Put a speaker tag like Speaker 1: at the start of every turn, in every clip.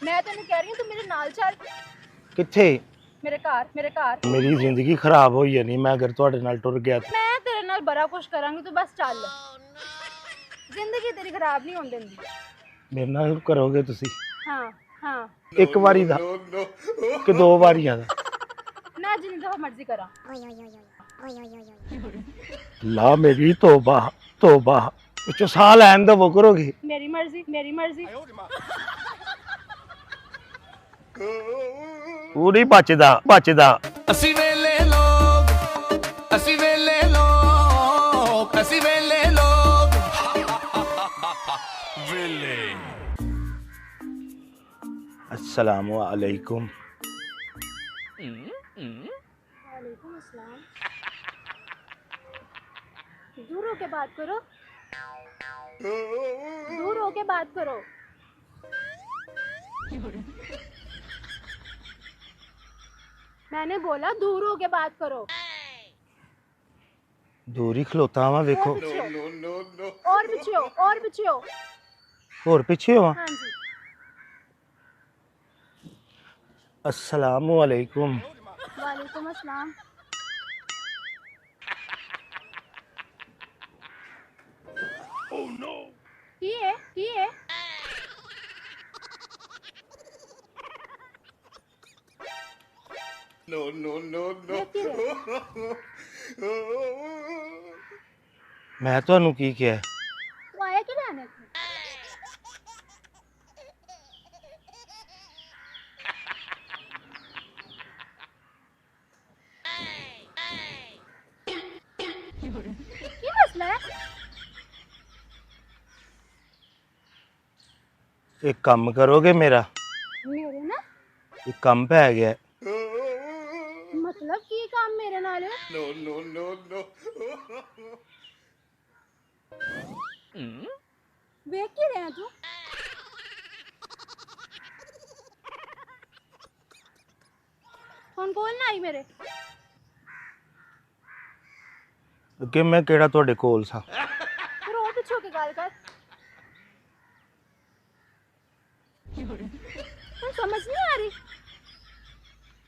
Speaker 1: मैं तेन कह रही हूं तू मेरे नाल चल।
Speaker 2: किथे?
Speaker 1: मेरे घर
Speaker 2: मेरी जिंदगी खराब हो जानी मैं अगर तुहाडे नाल टुर गया तो।
Speaker 1: मैं तेरे नाल बड़ा कुछ करांगी, तू बस चल। जिंदगी तेरी खराब नहीं होने देंदी।
Speaker 2: मेरे नाल करोगे तुसी?
Speaker 1: हाँ हाँ।
Speaker 2: एक बारी दा कि दो बारियां दा?
Speaker 1: मैं जिन्नी दफा मर्जी करा।
Speaker 2: ला मेरी तौबा तौबा। पिछो साह लैन दो वो करोगे?
Speaker 1: मेरी मर्जी मेरी मर्जी।
Speaker 2: तू नहीं बचदा बचदा।
Speaker 3: ਅਸੀਂ ਵੇਲੇ ਲੋਗ ਅਸੀਂ ਵੇਲੇ ਲੋਗ ਅਸੀਂ ਵੇਲੇ ਲੋਗ ਵੇਲੇ।
Speaker 2: अस्सलामु अलैकुम।
Speaker 1: वालेकुम अस्सलाम। दूर होके बात करो, दूर होके बात करो। मैंने बोला दूर होके बात करो।
Speaker 2: दूर ही खलोता वा वेखो।
Speaker 1: और पीछे हो और पीछे हो।
Speaker 2: होर पिछे हो?
Speaker 1: हाँ जी।
Speaker 2: अस्सलामु अलैकुम।
Speaker 1: वालेकुम अस्सलाम। की है की है? देखती रहे।
Speaker 2: मैं तुहानू की किया?
Speaker 1: तू आया कि रहने को? की मसला है?
Speaker 2: एक काम करोगे मेरा?
Speaker 1: मेरे ना
Speaker 2: एक काम पै गया।
Speaker 1: मतलब की काम मेरे नाल? वेख के रहा तू? फोन कॉल ना आई मेरे?
Speaker 2: कि मैं केड़ा तुहाडे कोल सा?
Speaker 1: फिर और पीछे होके गल कर। तुम समझ नहीं आ रही?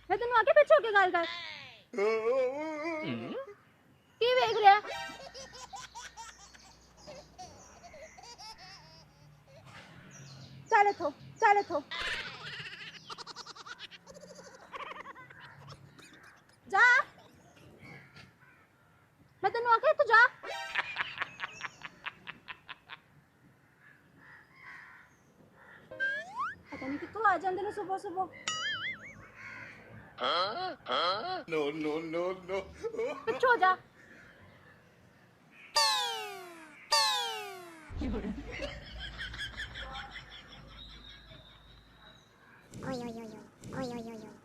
Speaker 1: मैं तेन आके पीछे होके गल कर। की वेख रहा? चल इथों चल इथों। जा। मैं तेन आखे तू जा। पता नहीं कितों आ जाते हैं सुबह सुबह। पिछो हो जा।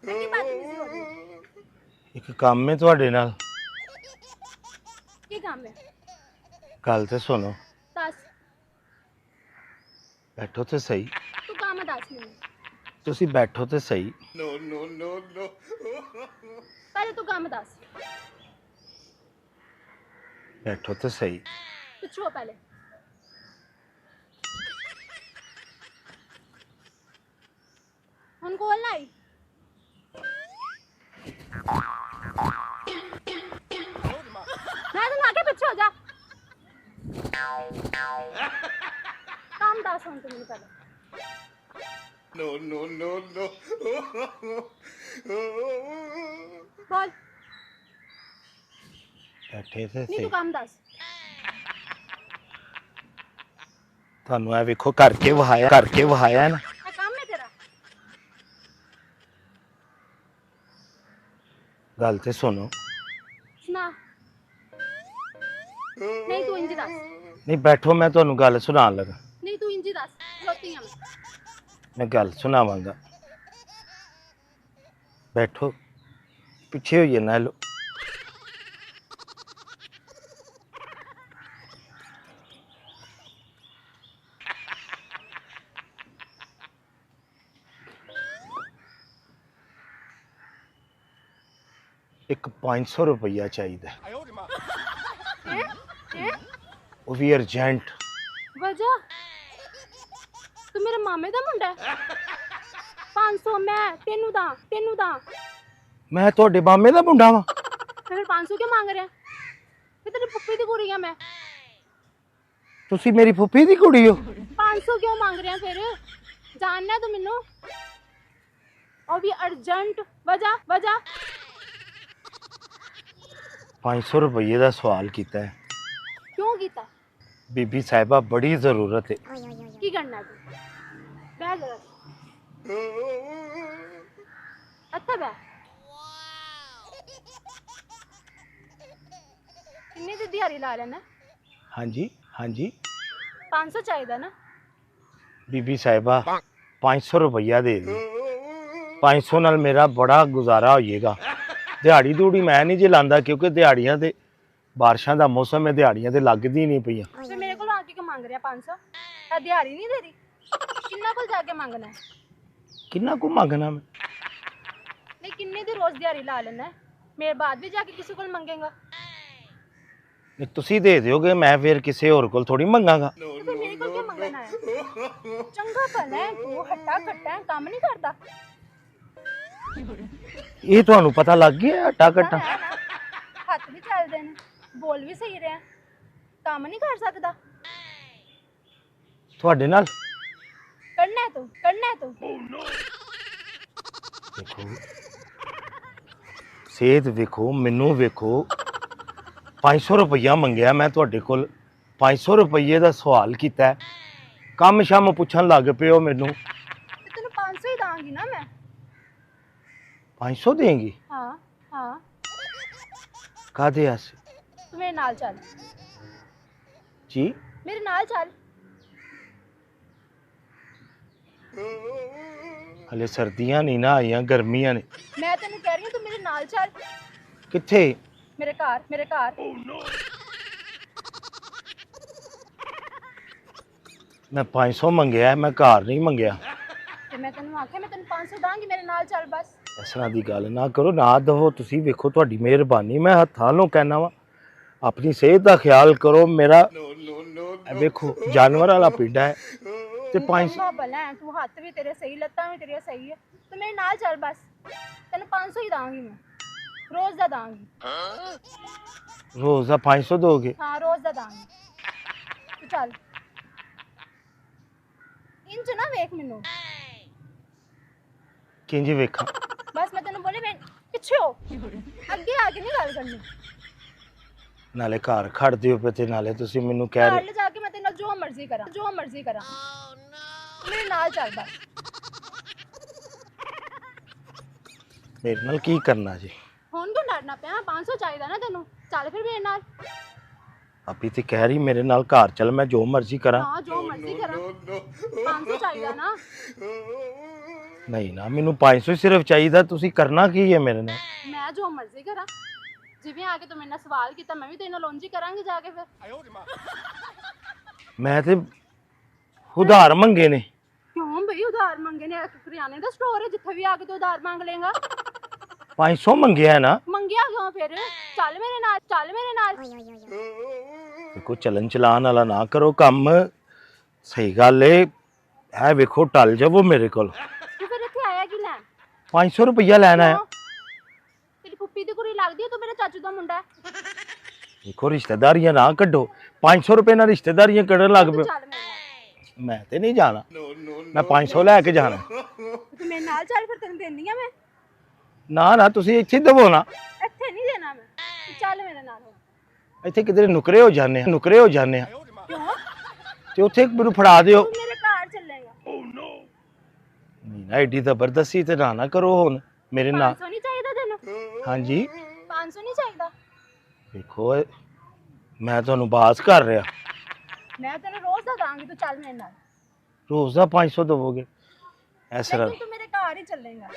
Speaker 1: कितनी बदतमीजी हो रही है।
Speaker 2: एक काम है तुहाडे नाल।
Speaker 1: की काम है?
Speaker 2: गल ते सुनो।
Speaker 1: दस।
Speaker 2: बैठो ते सही।
Speaker 1: तू काम दस मैनू।
Speaker 2: तुसी बैठो ते सही।
Speaker 1: पहले तू काम दस।
Speaker 2: बैठो ते सही।
Speaker 1: पिछो हो पहले। हम कॉल ना आई। मैं तुम आगे पीछे हो जा। काम दस हम तुम पहले। बोल।
Speaker 2: बैठे ते
Speaker 1: नहीं
Speaker 2: सही।
Speaker 1: तू काम दस।
Speaker 2: ਤੁਹਾਨੂੰ ਇਹ ਵੇਖੋ ਕਰਕੇ ਵਹਾਇਆ ਨਾ।
Speaker 1: ये काम है तेरा?
Speaker 2: ਗੱਲ ਤੇ ਸੁਣੋ।
Speaker 1: सुना। नहीं तू इंजी दस।
Speaker 2: ਨਹੀਂ ਬੈਠੋ ਮੈਂ ਤੁਹਾਨੂੰ ਗੱਲ ਸੁਣਾਉਣ ਲੱਗਾ।
Speaker 1: नहीं तू इंजी दस। खलोती हूं
Speaker 2: ਮੈਂ ਗੱਲ ਸੁਣਾਵਾਂਗਾ। ਬੈਠੋ ਪਿੱਛੇ ਹੋਈਏ ਨਾ ਲੋ। एक 500 रुपया चाहिए। वो भी अर्जेंट।
Speaker 1: वजह? तू मेरे मामे दा मुंडा है? ਤੈਨੂੰ ਤਾਂ
Speaker 2: ਮੈਂ ਤੁਹਾਡੇ ਮਾਮੇ ਦਾ ਮੁੰਡਾ ਵਾਂ।
Speaker 1: ਫਿਰ 500 ਕਿਉਂ ਮੰਗ ਰਿਹਾ? ਤੇ ਤੇਰੀ ਪੁੱਪੀ ਦੀ ਕੁੜੀ ਆ ਮੈਂ।
Speaker 2: ਤੁਸੀਂ ਮੇਰੀ ਫੁੱਫੀ ਦੀ ਕੁੜੀ ਹੋ?
Speaker 1: 500 ਕਿਉਂ ਮੰਗ ਰਿਹਾ ਫਿਰ? ਜਾਣਨਾ ਤੂੰ ਮੈਨੂੰ? ਉਹ ਵੀ ਅਰਜੈਂਟ। ਵਜਾ
Speaker 2: 500 ਰੁਪਏ ਦਾ ਸਵਾਲ ਕੀਤਾ ਹੈ।
Speaker 1: ਕਿਉਂ ਕੀਤਾ?
Speaker 2: ਬੀਬੀ ਸਾਹਿਬਾ ਬੜੀ ਜ਼ਰੂਰਤ ਹੈ।
Speaker 1: ਕੀ ਕਰਨਾ ਤੂੰ? ਬਹਿ ਜਾ ਅੱਛਾ ਬਹਿ। ਕਿੰਨੀ ਦੀ ਦਿਹਾੜੀ ਲਾ ਲੈਣਾ?
Speaker 2: ਹਾਂਜੀ
Speaker 1: 500 ਚਾਹੀਦਾ ਨਾ?
Speaker 2: ਬੀਬੀ ਸਾਹਿਬਾ 500 ਰੁਪਇਆ ਦੇ ਦਿਓ। 500 ਨਾਲ ਮੇਰਾ ਬੜਾ ਗੁਜ਼ਾਰਾ ਹੋ ਜਾਏਗਾ। ਦਿਹਾੜੀ ਦੂੜੀ ਮੈਂ ਨਹੀਂ ਜੇ ਲਾਂਦਾ, ਕਿਉਂਕਿ ਦਿਹਾੜੀਆਂ ਤੇ ਬਾਰਿਸ਼ਾਂ ਦਾ ਮੌਸਮ ਹੈ, ਦਿਹਾੜੀਆਂ ਤੇ ਲੱਗਦੀ ਨਹੀਂ ਪਈਆਂ।
Speaker 1: ਤੇ ਮੇਰੇ ਕੋਲ ਆ ਕੇ ਮੰਗ ਰਿਹਾ 500? ਆ ਦਿਹਾੜੀ ਨਹੀਂ ਦੇ ਰਹੀ? ਕਿੰਨਾ ਕੋਲ ਜਾ ਕੇ ਮੰਗਣਾ ਹੈ?
Speaker 2: ਕਿੰਨਾ ਕੁ ਮੰਗਣਾ ਮੈਂ?
Speaker 1: ਨਹੀਂ ਕਿੰਨੇ ਦੀ ਰੋਜ਼ ਦਿਹਾੜੀ ਲਾ ਲੈਣਾ ਹੈ? ਮੇਰੇ ਬਾਅਦ ਵੀ ਜਾ ਕੇ ਕਿਸੇ ਕੋਲ ਮੰਗੇਗਾ?
Speaker 2: ਨਹੀਂ ਤੁਸੀਂ ਦੇ ਦਿਓਗੇ, ਮੈਂ ਫਿਰ ਕਿਸੇ ਹੋਰ ਕੋਲ ਥੋੜੀ ਮੰਗਾਂਗਾ।
Speaker 1: ਤੇ ਫਿਰ ਮੇਰੇ ਕੋਲ ਕਿਉਂ ਮੰਗਣਾ ਹੈ? ਚੰਗਾ ਭਲਾ ਹੈ ਤੂੰ, ਹੱਟਾ ਕੱਟਾ ਹੈ, ਕੰਮ ਨਹੀਂ ਕਰਦਾ।
Speaker 2: ਇਹ ਤੁਹਾਨੂੰ ਪਤਾ ਲੱਗ ਗਿਆ ਆਟਾ ਕੱਟਾ?
Speaker 1: ਹੱਥ ਵੀ ਚੱਲਦੇ ਨੇ, ਬੋਲ ਵੀ ਸਹੀ ਰਿਹਾ, ਕੰਮ ਨਹੀਂ ਕਰ ਸਕਦਾ।
Speaker 2: ਤੁਹਾਡੇ ਨਾਲ
Speaker 1: ਕਰਨਾ ਹੈ ਤੂੰ
Speaker 2: ਦੇਖੋ, ਸਿਹਤ ਵੇਖੋ, ਮੈਨੂੰ ਵੇਖੋ। 500 ਰੁਪਇਆ ਮੰਗਿਆ ਮੈਂ ਤੁਹਾਡੇ ਕੋਲ, 500 ਰੁਪਏ ਦਾ ਸਵਾਲ ਕੀਤਾ, ਕੰਮ ਸ਼ਾਮ ਪੁੱਛਣ ਲੱਗ ਪਿਓ ਮੈਨੂੰ।
Speaker 1: ਤੇ ਤੈਨੂੰ 500 ਹੀ ਦਾਂਗੀ ਨਾ ਮੈਂ।
Speaker 2: 500 ਦੇਂਗੀ?
Speaker 1: ਹਾਂ
Speaker 2: ਕਾਹਦੇ ਆਸੇ?
Speaker 1: ਤੂੰ ਮੇਰੇ ਨਾਲ ਚੱਲ।
Speaker 2: ਜੀ
Speaker 1: ਮੇਰੇ ਨਾਲ ਚੱਲ।
Speaker 2: ਹਲੇ ਸਰਦੀਆਂ ਨਹੀਂ ਨਾ ਆਈਆਂ, ਗਰਮੀਆਂ ਨੇ।
Speaker 1: ਮੈਂ ਤੈਨੂੰ ਕਹਿ ਰਹੀ ਹਾਂ ਤੂੰ ਮੇਰੇ ਨਾਲ ਚੱਲ।
Speaker 2: ਕਿੱਥੇ?
Speaker 1: ਮੇਰੇ ਘਰ
Speaker 2: ਮੈਂ 500 ਮੰਗਿਆ, ਮੈਂ ਘਰ ਨਹੀਂ ਮੰਗਿਆ।
Speaker 1: ਤੇ ਮੈਂ ਤੈਨੂੰ ਆਖਿਆ ਮੈਂ ਤੈਨੂੰ 500 ਦਾਂਗੀ, ਮੇਰੇ ਨਾਲ ਚੱਲ ਬਸ।
Speaker 2: ਇਸ ਤਰ੍ਹਾਂ ਦੀ ਗੱਲ ਨਾ ਕਰੋ, ਨਾ ਦਵੋ। ਤੁਸੀਂ ਵੇਖੋ, ਤੁਹਾਡੀ ਮਿਹਰਬਾਨੀ, ਮੈਂ ਹੱਥਾਂ ਨੂੰ ਕਹਿਣਾ ਵਾ। ਆਪਣੀ ਸਿਹਤ ਦਾ ਖਿਆਲ ਕਰੋ। ਮੇਰਾ ਵੇਖੋ ਜਾਨਵਰ ਵਾਲਾ ਪਿੰਡਾ ਹੈ ਤੇ 500
Speaker 1: ਭਲਾ ਹੈ ਤੂੰ, ਹੱਥ ਵੀ ਤੇਰੇ ਸਹੀ, ਲੱਤਾਂ ਵੀ ਤੇਰੀਆਂ ਸਹੀ ਹੈ। ਤੂੰ ਮੇਰੇ ਨਾਲ ਚੱਲ ਬਸ। ਤੈਨੂੰ 500 ਹੀ ਦਾਂਗੀ ਮੈਂ, ਰੋਜ਼ ਦਾ ਦਾਂਗੀ।
Speaker 2: ਰੋਜ਼ ਦਾ 500 ਦੋਗੇ?
Speaker 1: ਹਾਂ ਰੋਜ਼ ਦਾ ਦਾਂਗੀ। ਤੂੰ ਚੱਲ। ਇੰਜ ਨਾ ਵੇਖ ਮੈਨੂੰ।
Speaker 2: ਕਿੰਜ ਵੇਖਾਂ?
Speaker 1: ਬਸ ਮੈਂ ਤੈਨੂੰ ਬੋਲੇ, ਮੈਂ ਪਿੱਛੇ ਹੋ, ਅੱਗੇ ਆ ਕੇ ਨਹੀਂ ਗੱਲ ਕਰਨੀ।
Speaker 2: ਨਾਲੇ ਘਰ ਖੜਦੇ ਹੋ ਪਏ ਤੇ ਨਾਲੇ ਤੁਸੀਂ ਮੈਨੂੰ ਕਹਿ
Speaker 1: ਘਰ
Speaker 2: ਰਹੇ।
Speaker 1: ਲੈ ਜਾ ਕੇ ਮੈਂ ਤੇਰੇ ਨਾਲ ਜੋ ਮਰਜ਼ੀ ਕਰਾਂ। ਮੇਰੇ ਨਾਲ ਚੱਲ ਬਸ।
Speaker 2: ਮੇਰੇ ਨਾਲ ਕੀ ਕਰਨਾ ਜੀ?
Speaker 1: ਹੁਣ ਕਿਉਂ ਡਰਨਾ ਪਿਆ? 500 ਚਾਹੀਦਾ ਨਾ ਤੈਨੂੰ, ਚੱਲ ਫਿਰ ਮੇਰੇ ਨਾਲ।
Speaker 2: ਆਪੀ ਤੇ ਕਹਿ ਰਹੀ ਮੇਰੇ ਨਾਲ ਘਰ ਚੱਲ, ਮੈਂ ਜੋ ਮਰਜ਼ੀ ਕਰਾਂ।
Speaker 1: ਹਾਂ ਜੋ ਮਰਜ਼ੀ ਕਰਾਂ, 500 ਚਾਹੀਦਾ ਨਾ।
Speaker 2: ਨਹੀਂ ਨਾ, ਮੈਨੂੰ 500 ਸਿਰਫ ਚਾਹੀਦਾ। ਤੁਸੀਂ ਕਰਨਾ ਕੀ ਹੈ ਮੇਰੇ ਨਾਲ?
Speaker 1: ਮੈਂ ਜੋ ਮਰਜ਼ੀ ਕਰਾਂ। ਜਿਵੇਂ ਆ ਕੇ ਤੂੰ ਮੇਰੇ ਨਾਲ ਸਵਾਲ ਕੀਤਾ, ਮੈਂ ਵੀ ਤੇਰੇ ਨਾਲ ਉਂਝ ਹੀ ਕਰਾਂਗੀ ਜਾ ਕੇ ਫਿਰ।
Speaker 2: ਮੈਂ ਤੇ ਉਧਾਰ ਮੰਗੇ ਨੇ।
Speaker 1: ਕਿਉਂ ਬਈ ਉਧਾਰ ਮੰਗੇ ਨੇ? ਕਰਿਆਨੇ ਦਾ ਸਟੋਰ ਹੈ, ਜਿੱਥੇ ਵੀ ਆ ਕੇ ਤੂੰ ਉਧਾਰ ਮੰਗ ਲੇਗਾ।
Speaker 2: 500 ਮੰਗਿਆ ਨਾ।
Speaker 1: ਮੰਗਿਆ ਕਿਉਂ ਫਿਰ? ਚੱਲ ਮੇਰੇ ਨਾਲ।
Speaker 2: ਦੇਖੋ, ਚਲਨ ਚਲਾਨ ਵਾਲਾ ਨਾ ਕਰੋ ਕੰਮ। ਸਹੀ ਗੱਲ ਏ। ਇਹ ਵੇਖੋ, ਟਲ ਜਾਵੋ ਮੇਰੇ ਕੋਲ।
Speaker 1: ਤੂੰ ਫਿਰ ਇੱਥੇ ਆਇਆ ਕੀ ਲੈਣ?
Speaker 2: 500 ਰੁਪਇਆ ਲੈਣਾ ਹੈ।
Speaker 1: ਤੇਰੀ ਪੁੱਪੀ ਦੀ ਕੁੜੀ ਲੱਗਦੀ ਹੈ, ਤੂੰ ਮੇਰੇ ਚਾਚੂ ਦਾ ਮੁੰਡਾ ਹੈ।
Speaker 2: ਦੇਖੋ, ਰਿਸ਼ਤੇਦਾਰੀਆਂ ਨਾ ਕੱਢੋ। 500 ਰੁਪਏ ਨਾਲ ਰਿਸ਼ਤੇਦਾਰੀਆਂ ਕੱਢਣ ਲੱਗ ਪਿਓ।
Speaker 1: ਚੱਲ ਮੇਰੇ ਨਾਲ।
Speaker 2: ਮੈਂ ਤੇ ਨਹੀਂ ਜਾਣਾ, ਮੈਂ 500 ਲੈ ਕੇ ਜਾਣਾ।
Speaker 1: ਤੂੰ ਮੇਰੇ ਨਾਲ ਚੱਲ, ਫਿਰ ਤੈਨੂੰ ਦਿੰਦੀ ਆ ਮੈਂ।
Speaker 2: ਨਾ ਤੁਸੀਂ ਇੱਥੇ ਦਵੋ ਨਾ।
Speaker 1: ਇੱਥੇ ਨਹੀਂ ਦੇਣਾ ਮੈਂ, ਤੂੰ ਚੱਲ ਮੇਰੇ ਨਾਲ ਹੁਣ।
Speaker 2: ਇੱਥੇ ਕਿਧਰੇ ਨੁਕਰੇ ਹੋ ਜਾਂਦੇ ਆ
Speaker 1: ਕਿਉਂ?
Speaker 2: ਤੇ ਉੱਥੇ ਮੈਨੂੰ ਫੜਾ ਦਿਓ।
Speaker 1: ਤੂੰ ਮੇਰੇ ਘਰ ਚੱਲੇਗਾ?
Speaker 2: ਨਹੀਂ ਨਾ, ਐਡੀ ਜ਼ਬਰਦਸਤੀ ਤੇ ਨਾ ਕਰੋ ਹੁਣ ਮੇਰੇ ਨਾਲ।
Speaker 1: 500 ਨਹੀਂ ਚਾਹੀਦਾ ਤੈਨੂੰ?
Speaker 2: ਹਾਂਜੀ
Speaker 1: 500 ਨਹੀਂ ਚਾਹੀਦਾ?
Speaker 2: ਦੇਖੋ, ਮੈਂ ਤੁਹਾਨੂੰ ਬਾਸ ਕਰ ਰਿਹਾ।
Speaker 1: ਮੈਂ ਤੈਨੂੰ ਰੋਜ਼ ਦਾ ਦਾਂਗੀ, ਤੂੰ ਚੱਲ ਮੇਰੇ ਨਾਲ।
Speaker 2: ਰੋਜ਼ ਦਾ 500 ਦਵੋਗੇ? ਇਸ ਤਰ੍ਹਾਂ
Speaker 1: ਲੇਕਿਨ ਤੂੰ ਮੇਰੇ ਘਰ ਹੀ ਚੱਲੇਗਾ।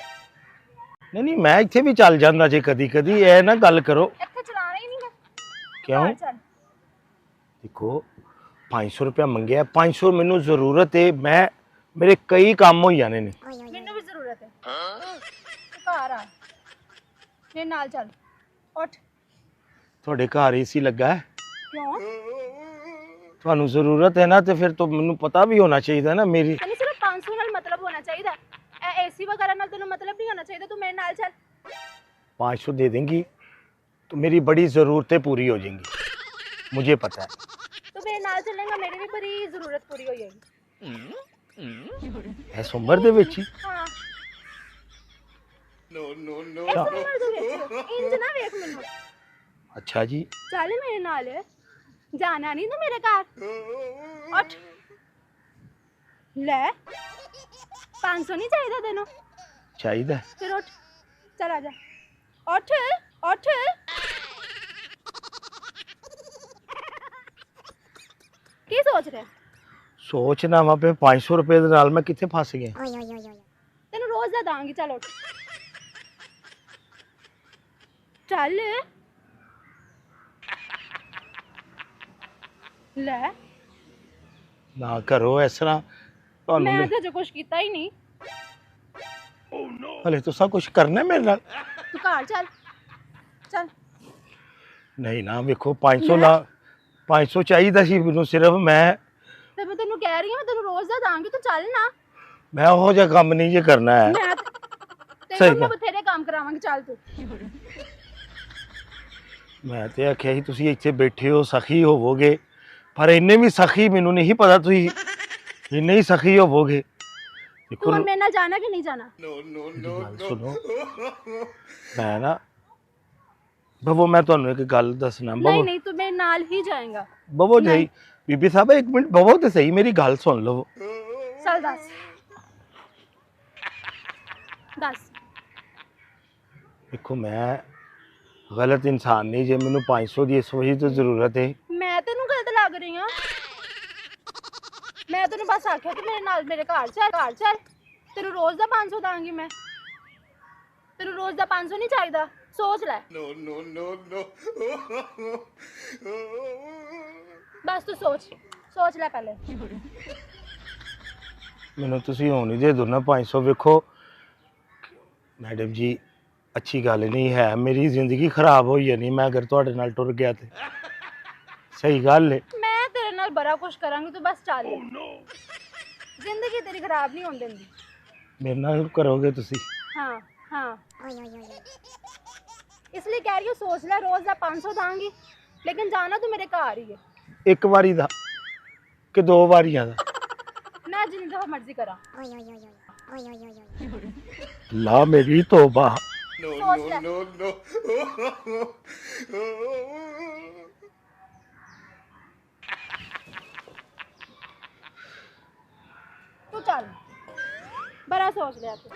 Speaker 2: ਨਹੀਂ, ਮੈਂ ਇੱਥੇ ਵੀ ਚੱਲ ਜਾਂਦਾ ਜੇ ਕਦੀ ਇਹ ਨਾ ਗੱਲ ਕਰੋ।
Speaker 1: ਇੱਥੇ ਚਲਾਣਾ ਹੀ ਨਹੀਂ ਹੈ।
Speaker 2: ਕਿਉਂ?
Speaker 1: ਘਰ ਚੱਲ।
Speaker 2: ਦੇਖੋ, 500 ਰੁਪਇਆ ਮੰਗਿਆ, 500 ਮੈਨੂੰ ਜ਼ਰੂਰਤ ਹੈ। ਮੇਰੇ ਕਈ ਕੰਮ ਹੋ ਜਾਣੇ ਨੇ।
Speaker 1: ਮੈਨੂੰ ਵੀ ਜ਼ਰੂਰਤ ਹੈ। ਤੂੰ ਘਰ ਆ, ਮੇਰੇ ਨਾਲ ਚੱਲ। ਉੱਠ।
Speaker 2: ਤੁਹਾਡੇ ਘਰ ਏਸੀ ਲੱਗਾ ਹੈ?
Speaker 1: ਕਿਉਂ?
Speaker 2: ਤੁਹਾਨੂੰ ਜ਼ਰੂਰਤ ਹੈ ਨਾ, ਤੇ ਫਿਰ ਤਾਂ ਮੈਨੂੰ ਪਤਾ ਵੀ ਹੋਣਾ ਚਾਹੀਦਾ ਨਾ ਮੇਰੀ।
Speaker 1: ਤੈਨੂੰ ਸਿਰਫ 500 ਨਾਲ ਮਤਲਬ ਹੋਣਾ ਚਾਹੀਦਾ। ਇਹ ਏਸੀ पैसे वगैरह नाल तेनू मतलब नहीं होना चाहिए, तू मेरे नाल चल।
Speaker 2: 500 दे देंगी तो मेरी बड़ी ज़रूरतें पूरी हो जाएंगी, मुझे पता है।
Speaker 1: तू मेरे नाल चलेगा, मेरी भी बड़ी जरूरत पूरी हो जाएगी।
Speaker 2: इस उम्र दे विच ही
Speaker 1: हाँ
Speaker 2: अच्छा।
Speaker 1: उम्र दे विच इंज ना वेख मैनू।
Speaker 2: अच्छा जी,
Speaker 1: चल मेरे नाल, जाना नहीं तू मेरे घर। उठ ले, 500 नहीं चाहिए तेनू?
Speaker 2: चाहिए।
Speaker 1: फिर उठ, चल आ जा। उठ उठ। की सोच रहे?
Speaker 2: सोचना वा पे 500 रुपए दे नाल मैं किथे फस गया।
Speaker 1: तेनू रोज दा दांगी, चल उठ चल। ले,
Speaker 2: ना करो इस तरह, ਤੁਹਾਨੂੰ
Speaker 1: मैं तो जो कुछ कीता ही नहीं।
Speaker 2: हले तुसा कुछ करना है मेरे नाल?
Speaker 1: तू घर चल चल।
Speaker 2: नहीं ना, वेखो 500 ला 500 चाहिए ਸੀ ਮੈਨੂੰ ਸਿਰਫ मैं
Speaker 1: ਤੇ ਮੈਂ ਤੈਨੂੰ ਕਹਿ ਰਹੀ ਹਾਂ, ਮੈਂ ਤੈਨੂੰ ਰੋਜ਼ ਦਾ ਦਾਂਗੀ, ਤੂੰ ਚੱਲ ਨਾ।
Speaker 2: मैं ਉਹ ਜਿਹਾ ਕੰਮ ਨਹੀਂ ਜੇ ਕਰਨਾ ਹੈ।
Speaker 1: ਮੈਂ
Speaker 2: ਸਹੀ
Speaker 1: ਤੈਨੂੰ ਮੈਂ
Speaker 2: ਗੱਲ।
Speaker 1: ਬਥੇਰੇ ਕੰਮ ਕਰਾਵਾਂਗੀ, ਚੱਲ ਤੂੰ।
Speaker 2: ਮੈਂ ਤੇ ਆਖਿਆ ਸੀ ਤੁਸੀਂ ਇੱਥੇ ਬੈਠੇ ਹੋ ਸਖੀ ਹੋਵੋਗੇ, ਪਰ ਇੰਨੇ ਵੀ ਸਖੀ ਮੈਨੂੰ ਨਹੀਂ ਪਤਾ ਤੁਸੀਂ ਇੰਨੇ ਹੀ ਸਖੀ ਹੋਵੋਗੇ। ਦੇਖੋ
Speaker 1: ਤੂੰ ਹੁਣ ਮੇਰੇ ਨਾਲ ਜਾਣਾ ਕਿ ਨਹੀਂ ਜਾਣਾ?
Speaker 2: ਗੱਲ ਸੁਣੋ, ਮੈਂ ਨਾ ਬਵੋ, ਮੈਂ ਤੁਹਾਨੂੰ ਇੱਕ ਗੱਲ ਦੱਸਣਾ।
Speaker 1: ਨਹੀਂ
Speaker 2: ਬਵੋ
Speaker 1: ਨਹੀਂ, ਤੂੰ ਮੇਰੇ ਨਾਲ ਹੀ ਜਾਏਗਾ।
Speaker 2: ਬਵੋ ਜੀ, ਬੀਬੀ ਸਾਹਿਬ ਇੱਕ ਮਿੰਟ ਬਵੋ ਤੇ ਸਹੀ, ਮੇਰੀ ਗੱਲ ਸੁਣ ਲਵੋ।
Speaker 1: ਚੱਲ ਦੱਸ ਦੱਸ।
Speaker 2: ਦੇਖੋ ਮੈਂ ਗਲਤ ਇਨਸਾਨ ਨਹੀਂ, ਜੇ ਮੈਨੂੰ 500 ਦੀ ਇਸ ਵਜ੍ਹਾ ਤੋਂ ਜ਼ਰੂਰਤ ਹੈ।
Speaker 1: ਮੈਂ ਤੈਨੂੰ ਗਲਤ ਲੱਗ ਰਹੀ ਹਾਂ? ਮੈਂ ਤੈਨੂੰ ਬਸ ਆਖਿਆ ਕਿ ਮੇਰੇ ਨਾਲ ਮੇਰੇ ਘਰ ਚੱਲ। ਤੈਨੂੰ ਰੋਜ਼ ਦਾ 500 ਦਾਂਗੀ ਮੈਂ। ਤੈਨੂੰ ਰੋਜ਼ ਦਾ 500 ਨਹੀਂ ਚਾਹੀਦਾ, ਸੋਚ ਲੈ। ਬਸ ਤੂੰ ਸੋਚ ਲੈ ਪਹਿਲੇ।
Speaker 2: ਮੈਨੂੰ ਤੁਸੀਂ ਹੋਣ ਹੀ ਦੇ ਦਿਓ ਨਾ 500। ਵੇਖੋ ਮੈਡਮ ਜੀ, ਅੱਛੀ ਗੱਲ ਨਹੀਂ ਹੈ, ਮੇਰੀ ਜ਼ਿੰਦਗੀ ਖਰਾਬ ਹੋਈ ਜਾਣੀ ਮੈਂ ਅਗਰ ਤੁਹਾਡੇ ਨਾਲ ਟੁਰ ਗਿਆ ਤੇ। ਸਹੀ ਗੱਲ ਹੈ।
Speaker 1: ਮੈਂ ਤੇਰੇ ਨਾਲ ਬੜਾ ਕੁਛ ਕਰਾਂਗੀ, ਤੂੰ ਬਸ ਚੱਲ। ਜ਼ਿੰਦਗੀ ਤੇਰੀ ਖਰਾਬ ਨਹੀਂ ਹੋਣ ਦਿੰਦੀ।
Speaker 2: ਮੇਰੇ ਨਾਲ ਕਰੋਗੇ ਤੁਸੀਂ?
Speaker 1: हाँ हाँ, इसलिए कह रही हूँ सोच ले। रोज का 500 दांगी, लेकिन जाना तो मेरे घर ही है।
Speaker 2: ਇੱਕ ਵਾਰੀ ਦਾ ਕਿ ਦੋ ਵਾਰੀਆਂ ਦਾ?
Speaker 1: मैं जितनी दफा मर्जी करा।
Speaker 2: ਲਾ ਮੇਰੀ ਤੋਬਾ।
Speaker 1: सोच ले। तू चल, बड़ा सोच लिया तू।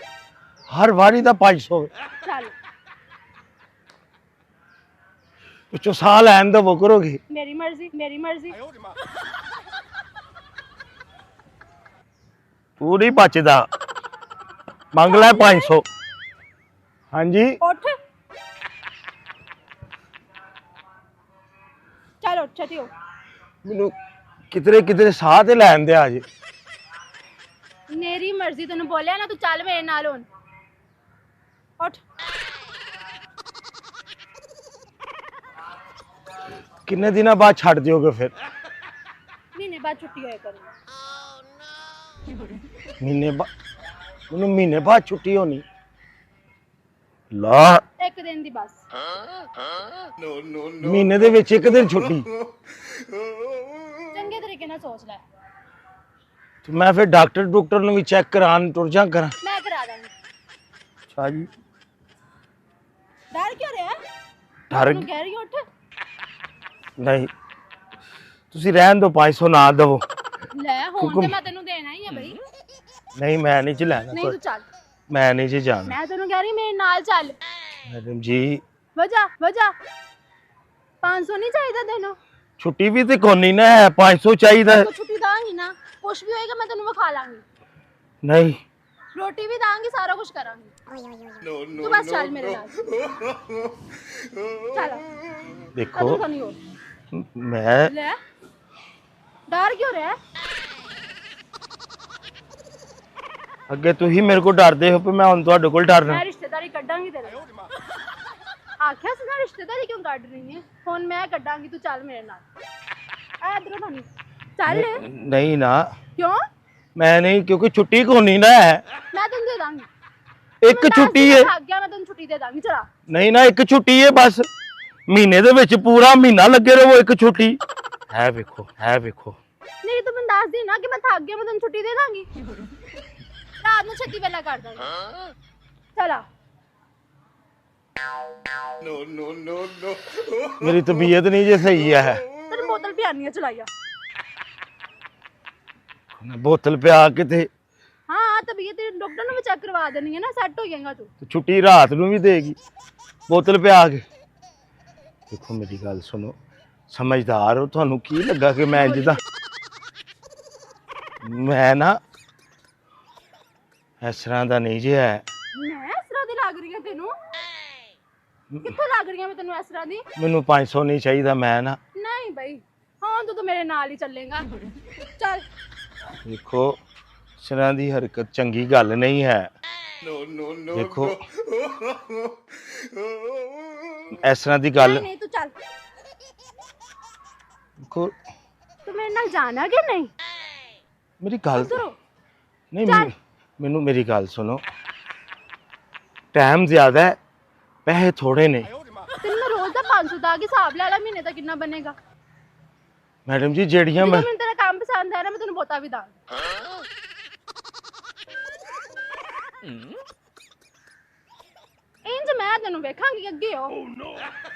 Speaker 2: ਹਰ ਵਾਰੀ ਦਾ 500
Speaker 1: चल,
Speaker 2: ਵਿੱਚੋਂ ਸਾਹ ਲੈਣ ਦਾ ਉਹ ਕਰੋਗੇ?
Speaker 1: मेरी मर्जी मेरी मर्जी।
Speaker 2: ਤੂੰ ਨਹੀਂ ਬਚਦਾ, ਮੰਗ ਲੈ 500। ਹਾਂਜੀ
Speaker 1: उठ चल, उठ छठी हो।
Speaker 2: ਮੈਨੂੰ ਕਿਧਰੇ ਸਾਹ ਤੇ ਲੈਣ ਦੇ ਆ ਜੇ।
Speaker 1: मेरी मर्जी, तेन बोलिया ना, तू चल मेरे नाल हुण। उठ।
Speaker 2: ਕਿੰਨੇ ਦਿਨਾਂ ਬਾਅਦ ਛੱਡ ਦਿਓਗੇ ਫਿਰ?
Speaker 1: महीने बाद छुट्टी होया करूँ।
Speaker 2: ਮਹੀਨੇ ਬਾਅਦ? ਮੈਨੂੰ ਮਹੀਨੇ ਬਾਅਦ ਛੁੱਟੀ ਹੋਣੀ? ਲਾ
Speaker 1: एक दिन दी बस।
Speaker 2: ਮਹੀਨੇ ਦੇ ਵਿੱਚ ਇੱਕ ਦਿਨ ਛੁੱਟੀ?
Speaker 1: चंगे तरीके नाल सोच ले।
Speaker 2: ਤੇ ਮੈਂ ਫਿਰ ਡਾਕਟਰ ਨੂੰ ਵੀ ਚੈੱਕ ਕਰਾਉਣ ਤੁਰ ਜਾ ਕਰਾਂ?
Speaker 1: मैं करा दूंगी।
Speaker 2: ਅੱਛਾ ਜੀ।
Speaker 1: डर क्यों रहा है?
Speaker 2: ਡਰ
Speaker 1: तू कह रही है उठ।
Speaker 2: ਨਹੀਂ, ਤੁਸੀਂ ਰਹਿਣ ਦਿਓ, 500 ਨਾ ਦੇਵੋ।
Speaker 1: ले हुण ते मैं तेनू देना ही है भाई।
Speaker 2: ਨਹੀਂ ਮੈਂ ਨਹੀਂ ਚ ਲੈਣਾ,
Speaker 1: नहीं तू चल।
Speaker 2: ਮੈਂ ਨਹੀਂ ਜੀ ਜਾਣਾ।
Speaker 1: मैं तेनू कह रही मेरे नाल चल।
Speaker 2: ਮੈਡਮ ਜੀ
Speaker 1: वजह 500 नहीं चाहिए तेनू?
Speaker 2: ਛੁੱਟੀ ਵੀ ਤੇ ਕੋਨੀ ਨਾ ਹੈ, 500 ਚਾਹੀਦਾ ਹੈ।
Speaker 1: तो छुट्टी दांगी ना, कुछ भी होएगा मैं तेनू विखा लांगी।
Speaker 2: नहीं,
Speaker 1: रोटी भी दांगी, सारा कुछ करांगी। तू बस चल मेरे नाल। चल
Speaker 2: देखो
Speaker 1: कदू नहीं हो।
Speaker 2: मैं
Speaker 1: ले, डर क्यों रहा है?
Speaker 2: ਅੱਗੇ ਤੁਸੀਂ ਮੇਰੇ ਕੋਲ ਡਰਦੇ ਹੋ, ਪਰ ਮੈਂ ਹੁਣ ਤੁਹਾਡੇ ਕੋਲ ਡਰਨਾ?
Speaker 1: मैं रिश्तेदारी कड्डांगी तेरे। आख्या सी ना रिश्तेदारी क्यों कड रही है? हुण मैं कड्डांगी, तू चल मेरे नाल। आ इधरों नहीं चल।
Speaker 2: नहीं ना,
Speaker 1: क्यों?
Speaker 2: मैं नहीं, क्योंकि छुट्टी कोनी ना है।
Speaker 1: मैं तेन दे दांगी।
Speaker 2: ਇੱਕ ਛੁੱਟੀ ਹੈ।
Speaker 1: ਥੱਕ ਗਿਆ ਮੈਂ ਤੈਨੂੰ ਛੁੱਟੀ ਦੇ ਦਾਂਗੀ ਚਲਾ।
Speaker 2: ਨਹੀਂ ਨਾ ਇੱਕ ਛੁੱਟੀ ਹੈ ਬਸ, ਮਹੀਨੇ ਦੇ ਵਿੱਚ ਪੂਰਾ ਮਹੀਨਾ ਲੱਗੇ ਰਹੋ ਇੱਕ ਛੁੱਟੀ। ਹੈ ਵੇਖੋ
Speaker 1: ਨਹੀਂ ਤੂੰ ਮੈਨੂੰ ਦੱਸ ਦੀ ਨਾ ਕਿ ਮੈਂ ਥੱਕ ਗਿਆ ਮੈਂ ਤੈਨੂੰ ਛੁੱਟੀ ਦੇ ਦਾਂਗੀ। ਰਾਤ ਨੂੰ ਛੇਤੀ ਵੇਲਾ ਕਰ ਦਾਂਗੀ। ਚਲਾ।
Speaker 2: ਮੇਰੀ ਤਬੀਅਤ ਨਹੀਂ ਜੇ ਸਹੀ ਹੈ।
Speaker 1: ਤੈਨੂੰ ਬੋਤਲ ਪਿਆਨੀ ਆ ਚਲਾਈਆ।
Speaker 2: ਬੋਤਲ ਪਿਆ ਕੇ ਤੇ
Speaker 1: ਹਾਂ ਤਬੀਅਤ ਡਾਕਟਰ ਨੂੰ ਵੀ ਚੈੱਕ ਕਰਵਾ ਦੇਣੀ ਹੈ ਨਾ, ਸੈੱਟ ਹੋ ਜਾਏਗਾ ਤੂੰ।
Speaker 2: ਛੁੱਟੀ ਰਾਤ ਨੂੰ ਵੀ ਦੇਗੀ ਬੋਤਲ ਪਿਆ ਕੇ। ਦੇਖੋ ਮੇਰੀ ਗੱਲ ਸੁਣੋ, ਸਮਝਦਾਰ ਹੋ, ਤੁਹਾਨੂੰ ਕੀ ਲੱਗਾ ਕਿ ਮੈਂ ਜਿੱਦਾਂ ਮੈਂ ਨਾ ਇਸ ਤਰ੍ਹਾਂ ਦਾ ਨਹੀਂ ਜੇ ਹੈ।
Speaker 1: ਮੈਂ ਇਸ ਤਰ੍ਹਾਂ ਦੀ ਲੱਗ ਰਹੀ ਹਾਂ ਤੈਨੂੰ? ਕਿੱਥੋਂ ਲੱਗ ਰਹੀ ਹਾਂ ਮੈਂ ਤੈਨੂੰ ਇਸ ਤਰ੍ਹਾਂ ਦੀ?
Speaker 2: ਮੈਨੂੰ 500 ਨਹੀਂ ਚਾਹੀਦਾ। ਮੈਂ ਨਾ
Speaker 1: ਨਹੀਂ ਬਈ, ਹਾਂ ਤੂੰ ਤਾਂ ਮੇਰੇ ਨਾਲ ਹੀ ਚੱਲੇਗਾ। ਚੱਲ।
Speaker 2: ਦੇਖੋ ਇਸ ਤਰ੍ਹਾਂ ਦੀ ਹਰਕਤ ਚੰਗੀ ਗੱਲ ਨਹੀਂ ਹੈ। ਦੇਖੋ ਇਸ ਤਰ੍ਹਾਂ ਦੀ ਗੱਲ
Speaker 1: ਨਹੀਂ ਤੂੰ ਚੱਲ।
Speaker 2: ਦੇਖੋ
Speaker 1: ਤੂੰ ਮੇਰੇ ਨਾਲ ਜਾਣਾ ਕਿ ਨਹੀਂ?
Speaker 2: ਮੇਰੀ ਗੱਲ
Speaker 1: ਉਧਰੋਂ
Speaker 2: ਨਹੀਂ, ਮੈਨੂੰ ਮੇਰੀ ਗੱਲ ਸੁਣੋ, ਟਾਈਮ ਜ਼ਿਆਦਾ ਹੈ, ਪੈਸੇ ਥੋੜੇ ਨੇ।
Speaker 1: ਤੈਨੂੰ ਮੈਂ ਰੋਜ਼ ਦਾ 500 ਦਾ ਕਿ ਹਿਸਾਬ ਲਾ ਲਾ, ਮਹੀਨੇ ਦਾ ਕਿੰਨਾ ਬਣੇਗਾ?
Speaker 2: ਮੈਡਮ ਜੀ ਜਿਹੜੀਆਂ ਮੈਂ
Speaker 1: ਮੈਨੂੰ ਤੇਰਾ ਕੰਮ ਪਸੰਦ ਹੈ ਨਾ, ਮੈਂ ਤੈਨੂੰ ਬੋਤਾ ਵੀ ਦਾਂਗੀ। ਇੰਜ ਮੈਂ ਤੈਨੂੰ ਵੇਖਾਂਗੀ ਅੱਗੇ ਹੋ।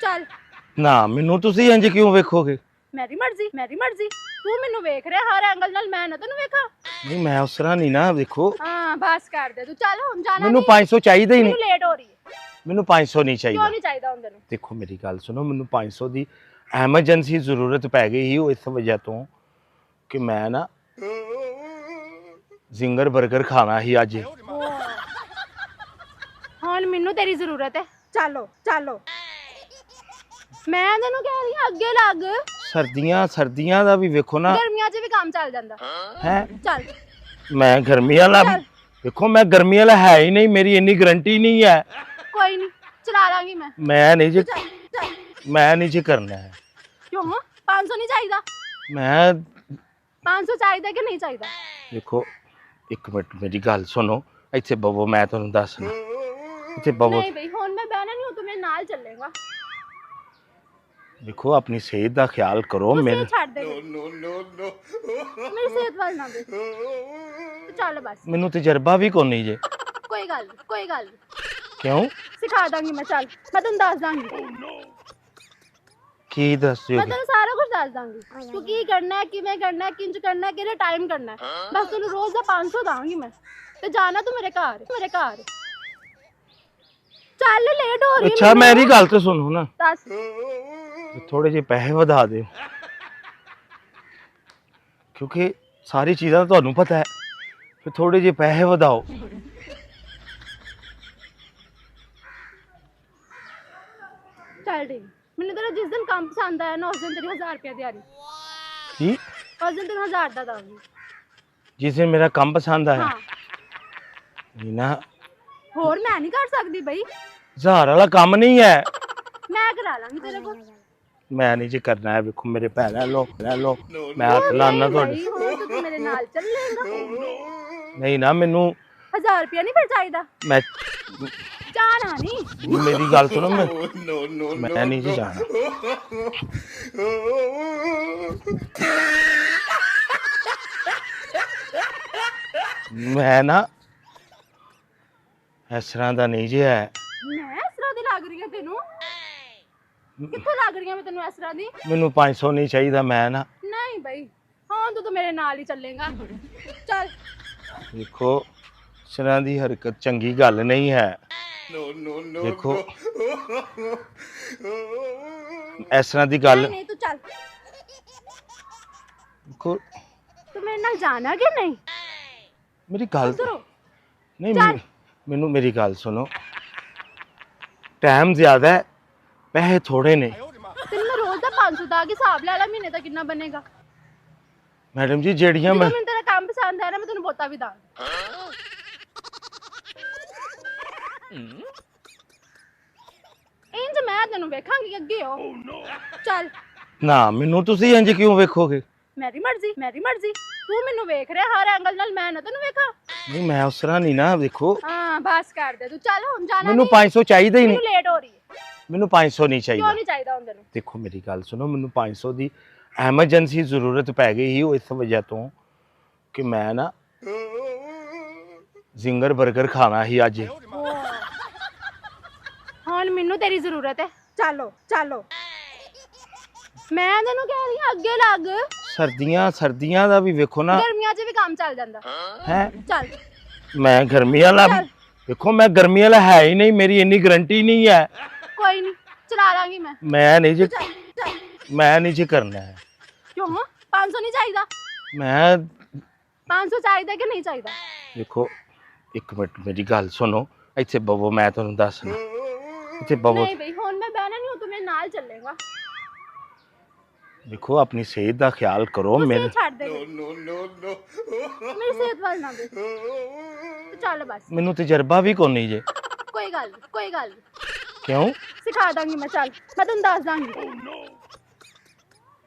Speaker 1: ਚੱਲ।
Speaker 2: ਨਾ ਮੈਨੂੰ ਤੁਸੀਂ ਇੰਜ ਕਿਉਂ ਵੇਖੋਗੇ?
Speaker 1: ਮੇਰੀ ਮਰਜ਼ੀ। ਤੂੰ ਮੈਨੂੰ ਵੇਖ ਰਿਹਾ ਹਰ ਐਂਗਲ ਨਾਲ, ਮੈਂ ਨਾ ਤੈਨੂੰ ਵੇਖਾਂ।
Speaker 2: ਨਹੀਂ ਮੈਂ ਉਸ ਤਰ੍ਹਾਂ ਨਹੀਂ ਨਾ, ਦੇਖੋ
Speaker 1: ਹਾਂ ਬਸ ਕਰ ਦੇ ਤੂੰ। ਚੱਲ ਹੁਣ ਜਾਣਾ।
Speaker 2: ਮੈਨੂੰ 500 ਚਾਹੀਦਾ ਹੀ ਨਹੀਂ।
Speaker 1: ਮੈਨੂੰ ਲੇਟ ਹੋ ਰਹੀ ਹੈ।
Speaker 2: ਮੈਨੂੰ 500 ਨਹੀਂ
Speaker 1: ਕਿਉਂ
Speaker 2: ਚਾਹੀਦਾ।
Speaker 1: ਨਹੀਂ ਚਾਹੀਦਾ ਹੁਣ ਤੈਨੂੰ?
Speaker 2: ਦੇਖੋ ਮੇਰੀ ਗੱਲ ਸੁਣੋ, ਮੈਨੂੰ 500 ਦੀ ਐਮਰਜੈਂਸੀ ਜ਼ਰੂਰਤ ਪੈ ਗਈ ਸੀ, ਉਹ ਇਸ ਵਜ੍ਹਾ ਤੋਂ ਕਿ ਮੈਂ ਨਾ ਜ਼ਿੰਗਰ 버ਗਰ ਖਾਣਾ ਸੀ ਅੱਜ।
Speaker 1: ਹੁਣ ਮੈਨੂੰ ਤੇਰੀ ਜ਼ਰੂਰਤ ਹੈ। ਚਲੋ। ਮੈਂ ਤੈਨੂੰ ਕਹਿ ਰਹੀ ਹਾਂ ਅੱਗੇ ਲੱਗ।
Speaker 2: ਸਰਦੀਆਂ ਦਾ ਵੀ ਵੇਖੋ ਨਾ,
Speaker 1: ਗਰਮੀਆਂ 'ਚ ਵੀ ਕੰਮ ਚੱਲ ਜਾਂਦਾ
Speaker 2: ਹੈ।
Speaker 1: ਚੱਲ।
Speaker 2: ਮੈਂ ਗਰਮੀ ਵਾਲਾ ਵੇਖੋ, ਮੈਂ ਗਰਮੀ ਵਾਲਾ ਹੈ ਹੀ ਨਹੀਂ, ਮੇਰੀ ਇੰਨੀ ਗਰੰਟੀ ਨਹੀਂ ਹੈ।
Speaker 1: ਕੋਈ ਨਹੀਂ ਚਲਾ ਲਾਂਗੀ ਮੈਂ।
Speaker 2: ਮੈਂ ਨਹੀਂ ਜੀ,
Speaker 1: ਚੱਲ।
Speaker 2: ਮੈਂ ਨਹੀਂ ਜੀ ਕਰਨਾ ਹੈ।
Speaker 1: ਕਿਉਂ? 500 ਨਹੀਂ ਚਾਹੀਦਾ?
Speaker 2: ਮੈਂ
Speaker 1: 500 ਚਾਹੀਦਾ ਕਿ ਨਹੀਂ ਚਾਹੀਦਾ?
Speaker 2: ਦੇਖੋ ਇੱਕ ਮਿੰਟ ਮੇਰੀ ਗੱਲ ਸੁਣੋ, ਇੱਥੇ ਬਵੋ, ਮੈਂ ਤੁਹਾਨੂੰ ਦੱਸਣਾ। ਇੱਥੇ ਬਵੋ।
Speaker 1: ਨਹੀਂ ਬਈ ਹੁਣ ਮੈਂ ਬਹਿਣਾ ਨਹੀਂ, ਤੂੰ ਮੇਰੇ ਨਾਲ ਚੱਲੇਗਾ।
Speaker 2: ਦੇਖੋ ਆਪਣੀ ਸਿਹਤ ਦਾ ਖਿਆਲ ਕਰੋ। ਮੇਰੇ
Speaker 1: ਛੱਡ ਦੇ। ਮੇਰੀ ਸਿਹਤ ਵੱਲ ਨਾ ਦੇ। ਤੂੰ ਚੱਲ ਬਸ।
Speaker 2: ਮੈਨੂੰ ਤਜਰਬਾ ਵੀ ਕੋਈ ਨਹੀਂ ਜੇ।
Speaker 1: ਕੋਈ ਗੱਲ ਨਹੀਂ।
Speaker 2: ਕਿਉਂ?
Speaker 1: ਸਿਖਾ ਦਾਂਗੀ ਮੈਂ। ਚੱਲ ਮੈਂ ਤੈਨੂੰ ਦੱਸ ਦਾਂਗੀ।
Speaker 2: ਕੀ ਦੱਸਿਓ?
Speaker 1: ਮੈਂ ਤੈਨੂੰ ਸਾਰਾ ਕੁਝ ਦੱਸ ਦਾਂਗੀ। ਤੂੰ ਕੀ ਕਰਨਾ ਹੈ, ਕਿਵੇਂ ਕਰਨਾ ਹੈ, ਕਿੰਜ ਕਰਨਾ ਹੈ, ਕਿਹੜੇ ਟਾਈਮ ਕਰਨਾ ਹੈ। ਬਸ ਤੈਨੂੰ ਰੋਜ਼ ਦਾ 500 ਦਾਂਗੀ ਮੈਂ, ਤੇ ਜਾਣਾ ਤੂੰ ਮੇਰੇ ਘਰ। ਚੱਲ ਲੇਟ ਹੋ ਰਹੀ ਹੈ।
Speaker 2: ਅੱਛਾ ਮੇਰੀ ਗੱਲ ਤਾਂ ਸੁਣੋ ਨਾ,
Speaker 1: ਦੱਸ।
Speaker 2: ਥੋੜੇ ਜਿਹੇ ਪੈਸੇ ਵਧਾ ਦਿਓ, ਕਿਉਂਕਿ ਸਾਰੀ ਚੀਜ਼ਾਂ ਤੁਹਾਨੂੰ ਪਤਾ ਹੈ, ਫਿਰ ਥੋੜੇ ਜਿਹੇ ਪੈਸੇ ਵਧਾਓ।
Speaker 1: ਚੱਲ ਠੀਕ। ਮੈਨੂੰ ਤੇਰਾ ਜਿਸ ਦਿਨ ਕੰਮ ਪਸੰਦ ਆਇਆ ਨਾ, ਉਸ ਦਿਨ ਤੇਰੀ 1000 ਰੁਪਏ ਦਿਹਾੜੀ।
Speaker 2: ਕੀ?
Speaker 1: ਉਸ ਦਿਨ ਤੈਨੂੰ 1000 ਦਾ ਦਾਂਗੀ।
Speaker 2: ਜਿਸ ਦਿਨ ਮੇਰਾ ਕੰਮ ਪਸੰਦ ਆਇਆ?
Speaker 1: ਹਾਂ।
Speaker 2: ਨਹੀਂ ਨਾ,
Speaker 1: ਹੋਰ ਮੈਂ ਨਹੀਂ ਕਰ ਸਕਦੀ ਬਈ।
Speaker 2: 1000 ਵਾਲਾ ਕੰਮ ਨਹੀਂ ਹੈ।
Speaker 1: ਮੈਂ ਕਰਾ ਲਾਂਗੀ ਤੇਰੇ ਕੋਲ।
Speaker 2: ਮੈਂ ਨਹੀਂ ਜੀ ਕਰਨਾ ਹੈ। ਵੇਖੋ ਮੇਰੇ ਪੈਸੇ ਲੈ ਲਓ, ਮੈਂ ਹੱਥ ਲਾਣਾ ਤੁਹਾਡੇ।
Speaker 1: ਬਈ ਹੋਰ ਤੂੰ ਮੇਰੇ ਨਾਲ ਚੱਲੇਗਾ?
Speaker 2: ਨਹੀਂ ਨਾ, ਮੈਨੂੰ
Speaker 1: 1000 ਰੁਪਏ ਨਹੀਂ ਫਿਰ ਚਾਹੀਦਾ?
Speaker 2: ਮੈਂ
Speaker 1: ਜਾਣਾ ਨਹੀਂ।
Speaker 2: ਮੇਰੀ ਗੱਲ ਸੁਣੋ, ਮੈਂ ਨਹੀਂ ਜੀ ਜਾਣਾ। ਮੈਂ ਨਾ ਇਸ ਤਰ੍ਹਾਂ ਦਾ ਨਹੀਂ ਜੀ ਹੈ।
Speaker 1: ਮੈਂ ਇਸ ਤਰ੍ਹਾਂ ਦੀ ਲੱਗ ਰਹੀ ਹਾਂ ਤੈਨੂੰ? ਕਿੱਥੋਂ ਲੱਗ ਰਹੀ ਹਾਂ ਮੈਂ ਤੈਨੂੰ ਇਸ ਤਰ੍ਹਾਂ ਦੀ?
Speaker 2: ਮੈਨੂੰ 500 ਨਹੀਂ ਚਾਹੀਦਾ। ਮੈਂ ਨਾ
Speaker 1: ਨਹੀਂ ਬਈ, ਹਾਂ ਤੂੰ ਤਾਂ ਮੇਰੇ ਨਾਲ ਹੀ ਚੱਲੇਗਾ। ਚੱਲ।
Speaker 2: ਦੇਖੋ ਇਸ ਤਰ੍ਹਾਂ ਦੀ ਹਰਕਤ ਚੰਗੀ ਗੱਲ ਨਹੀਂ ਹੈ। ਦੇਖੋ ਇਸ ਤਰ੍ਹਾਂ ਦੀ ਗੱਲ
Speaker 1: ਨਹੀਂ ਤੂੰ ਚੱਲ।
Speaker 2: ਦੇਖੋ
Speaker 1: ਤੂੰ ਮੇਰੇ ਨਾਲ ਜਾਣਾ ਕਿ ਨਹੀਂ?
Speaker 2: ਮੇਰੀ ਗੱਲ
Speaker 1: ਉਧਰੋਂ
Speaker 2: ਨਹੀਂ, ਮੈਨੂੰ ਮੇਰੀ ਗੱਲ ਸੁਣੋ, ਟਾਈਮ ਜ਼ਿਆਦਾ ਹੈ, ਪੈਸੇ ਥੋੜੇ ਨੇ।
Speaker 1: ਤੈਨੂੰ ਮੈਂ ਰੋਜ਼ ਦਾ 500 ਦਾ ਕਿ ਹਿਸਾਬ ਲਾ ਲਾ, ਮਹੀਨੇ ਦਾ ਕਿੰਨਾ ਬਣੇਗਾ?
Speaker 2: ਮੈਡਮ ਜੀ ਜਿਹੜੀਆਂ ਮੈਂ
Speaker 1: ਮੈਨੂੰ ਤੇਰਾ ਕੰਮ ਪਸੰਦ ਹੈ ਨਾ, ਮੈਂ ਤੈਨੂੰ ਬੋਤਾ ਵੀ ਦਾਂਗੀ। ਇੰਜ ਮੈਂ ਤੈਨੂੰ ਵੇਖਾਂਗੀ ਅੱਗੇ ਹੋ। ਚੱਲ।
Speaker 2: ਨਾ ਮੈਨੂੰ ਤੁਸੀਂ ਇੰਜ ਕਿਉਂ ਵੇਖੋਗੇ?
Speaker 1: ਮੇਰੀ ਮਰਜ਼ੀ। ਤੂੰ ਮੈਨੂੰ ਵੇਖ ਰਿਹਾ ਹਰ ਐਂਗਲ ਨਾਲ, ਮੈਂ ਨਾ ਤੈਨੂੰ ਵੇਖਾਂ।
Speaker 2: ਨਹੀਂ ਮੈਂ ਉਸ ਤਰ੍ਹਾਂ ਨਹੀਂ ਨਾ, ਦੇਖੋ
Speaker 1: ਹਾਂ ਬਸ ਕਰ ਦੇ ਤੂੰ, ਚੱਲ ਹੁਣ ਜਾਣਾ
Speaker 2: ਮੈਨੂੰ
Speaker 1: ਨਹੀਂ,
Speaker 2: 500 ਚਾਹੀਦਾ ਹੀ
Speaker 1: ਮੈਨੂੰ
Speaker 2: ਨਹੀਂ,
Speaker 1: ਲੇਟ ਹੋ ਰਹੀ ਹੈ।
Speaker 2: ਮੈਨੂੰ 500 ਨਹੀਂ
Speaker 1: ਕਿਉਂ
Speaker 2: ਚਾਹੀਦਾ।
Speaker 1: ਨਹੀਂ ਚਾਹੀਦਾ ਹੁਣ ਤੈਨੂੰ?
Speaker 2: ਦੇਖੋ ਮੇਰੀ ਗੱਲ ਸੁਣੋ, ਮੈਨੂੰ 500 ਦੀ ਐਮਰਜੈਂਸੀ ਜ਼ਰੂਰਤ ਪੈ ਗਈ ਸੀ, ਉਹ ਇਸ ਵਜ੍ਹਾ ਤੋਂ ਕਿ ਮੈਂ ਨਾ ਜ਼ਿੰਗਰ 버ਗਰ ਖਾਣਾ ਸੀ ਅੱਜ।
Speaker 1: ਹੁਣ ਮੈਨੂੰ ਤੇਰੀ ਜ਼ਰੂਰਤ ਹੈ, ਚਲੋ ਚਲੋ। ਮੈਂ ਤੈਨੂੰ ਕਹਿ ਰਹੀ ਹਾਂ ਅੱਗੇ ਲੱਗ,
Speaker 2: ਸਰਦੀਆਂ ਦਾ ਵੀ ਵੇਖੋ ਨਾ,
Speaker 1: ਗਰਮੀਆਂ 'ਚ ਵੀ ਕੰਮ ਚੱਲ ਜਾਂਦਾ
Speaker 2: ਹੈ
Speaker 1: ਚੱਲ।
Speaker 2: ਮੈਂ ਗਰਮੀ ਵਾਲਾ
Speaker 1: ਚੱਲ।
Speaker 2: ਵੇਖੋ ਮੈਂ ਗਰਮੀ ਵਾਲਾ ਹੈ ਹੀ ਨਹੀਂ, ਮੇਰੀ ਇੰਨੀ ਗਰੰਟੀ ਨਹੀਂ ਹੈ।
Speaker 1: ਕੋਈ ਨਹੀਂ ਚਲਾ ਲਾਂਗੀ ਮੈਂ।
Speaker 2: ਮੈਂ ਨਹੀਂ ਜੀ,
Speaker 1: ਚੱਲ ਚੱਲ।
Speaker 2: ਮੈਂ ਨਹੀਂ ਜੀ ਕਰਨਾ ਹੈ।
Speaker 1: ਕਿਉਂ 500 ਨਹੀਂ ਚਾਹੀਦਾ?
Speaker 2: ਮੈਂ
Speaker 1: 500 ਚਾਹੀਦਾ ਕਿ ਨਹੀਂ ਚਾਹੀਦਾ?
Speaker 2: ਦੇਖੋ ਇੱਕ ਮਿੰਟ ਮੇਰੀ ਗੱਲ ਸੁਣੋ, ਇੱਥੇ ਬਵੋ, ਮੈਂ ਤੁਹਾਨੂੰ ਦੱਸਣਾ, ਇੱਥੇ ਬਵੋ।
Speaker 1: ਨਹੀਂ ਬਈ ਹੁਣ ਮੈਂ ਬਹਿਣਾ ਨਹੀਂ, ਤੂੰ ਮੇਰੇ ਨਾਲ ਚੱਲੇਗਾ।
Speaker 2: ਦੇਖੋ ਆਪਣੀ ਸਿਹਤ ਦਾ ਖਿਆਲ ਕਰੋ।
Speaker 1: ਤੂੰ
Speaker 2: ਮੇਰੇ
Speaker 1: ਛੱਡ ਦੇ ਮੇਰੀ ਸਿਹਤ ਵੱਲ ਨਾ ਦੇਖ, ਤੂੰ ਚੱਲ ਬਸ।
Speaker 2: ਮੈਨੂੰ ਤਜਰਬਾ ਵੀ ਕੋਈ ਨਹੀਂ ਜੇ।
Speaker 1: ਕੋਈ ਗੱਲ ਨੀ, ਕੋਈ ਗੱਲ ਨੀ।
Speaker 2: ਕਿਉਂ?
Speaker 1: ਸਿਖਾ ਦਾਂਗੀ ਮੈਂ, ਚੱਲ ਮੈਂ ਤੈਨੂੰ ਦੱਸ ਦਾਂਗੀ,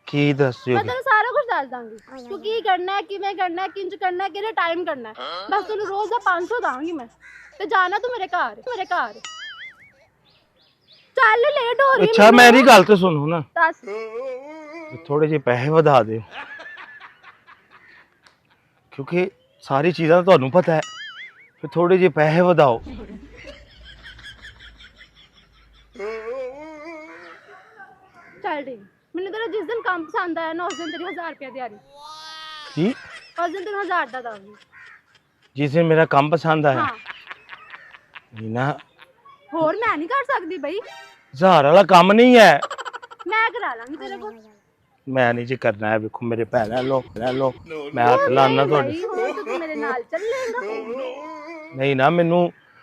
Speaker 2: ਕੀ ਦੱਸਿਓ?
Speaker 1: ਮੈਂ ਤੈਨੂੰ ਸਾਰਾ ਕੁਝ ਦੱਸ ਦਾਂਗੀ। ਤੂੰ ਕੀ ਕਰਨਾ ਹੈ, ਕਿਵੇਂ ਕਰਨਾ ਹੈ, ਕਿੰਜ ਕਰਨਾ ਹੈ, ਕਿਹੜੇ ਟਾਈਮ ਕਰਨਾ ਹੈ। ਬਸ ਤੈਨੂੰ ਰੋਜ਼ ਦਾ 500 ਦਾਂਗੀ ਮੈਂ, ਤੇ ਜਾਣਾ ਤੂੰ ਮੇਰੇ ਘਰ, ਮੇਰੇ ਘਰ। ਚੱਲ ਲੇਟ ਹੋ ਰਹੀ
Speaker 2: ਅੱਛਾ ਮੇਰੀ ਗੱਲ ਤਾਂ ਸੁਣੋ ਨਾ,
Speaker 1: ਦੱਸ।
Speaker 2: ਥੋੜੇ ਜਿਹੇ ਪੈਸੇ ਵਧਾ ਦਿਓ, ਕਿਉਂਕਿ ਸਾਰੀ ਚੀਜ਼ਾਂ ਤੁਹਾਨੂੰ ਪਤਾ ਹੈ, ਫਿਰ ਥੋੜੇ ਜਿਹੇ ਪੈਸੇ ਵਧਾਓ।
Speaker 1: ਚੱਲ ਠੀਕ, ਮੈਨੂੰ ਤੇਰਾ ਜਿਸ ਦਿਨ ਕੰਮ ਪਸੰਦ ਆਇਆ ਨਾ, ਉਸ ਦਿਨ ਤੇਰੀ 1000 ਰੁਪਏ ਦਿਹਾੜੀ,
Speaker 2: ਕੀ?
Speaker 1: ਉਸ ਦਿਨ ਤੈਨੂੰ 1000 ਦਾ ਦਾਂਗੀ।
Speaker 2: ਜਿਸ ਦਿਨ ਮੇਰਾ ਕੰਮ ਪਸੰਦ ਆਇਆ?
Speaker 1: ਹਾਂ,
Speaker 2: ਨਹੀਂ ਨਾ,
Speaker 1: ਹੋਰ ਮੈਂ ਨਹੀਂ ਕਰ ਸਕਦੀ ਬਈ,
Speaker 2: 1000 ਵਾਲਾ ਕੰਮ ਨਹੀਂ ਹੈ,
Speaker 1: ਮੈਂ ਕਰਾ ਲਾਂਗੀ ਤੇਰੇ ਕੋਲ।
Speaker 2: ਮੈਂ ਨਹੀਂ ਜੀ ਕਰਨਾ ਹੈ। ਵੇਖੋ ਮੇਰੇ ਭੈਣ ਲੋ ਮੈਂ ਹੱਥ ਲਾਣਾ ਤੁਹਾਡੇ।
Speaker 1: ਬਈ ਹੁਣ ਤੂੰ ਮੇਰੇ ਨਾਲ ਚੱਲੇਗਾ?
Speaker 2: ਨਹੀਂ ਨਾ, ਮੈਨੂੰ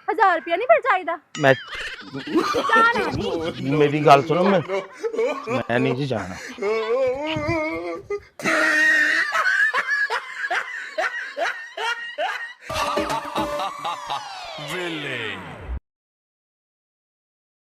Speaker 1: 1000 ਰੁਪਏ ਨਹੀਂ ਫਿਰ ਚਾਹੀਦਾ?
Speaker 2: ਮੈਂ
Speaker 1: ਜਾਣਾ ਨਹੀਂ।
Speaker 2: ਮੇਰੀ ਗੱਲ ਸੁਣੋ, ਮੈਂ ਨਹੀਂ ਜੀ ਜਾਣਾ।
Speaker 3: Villain.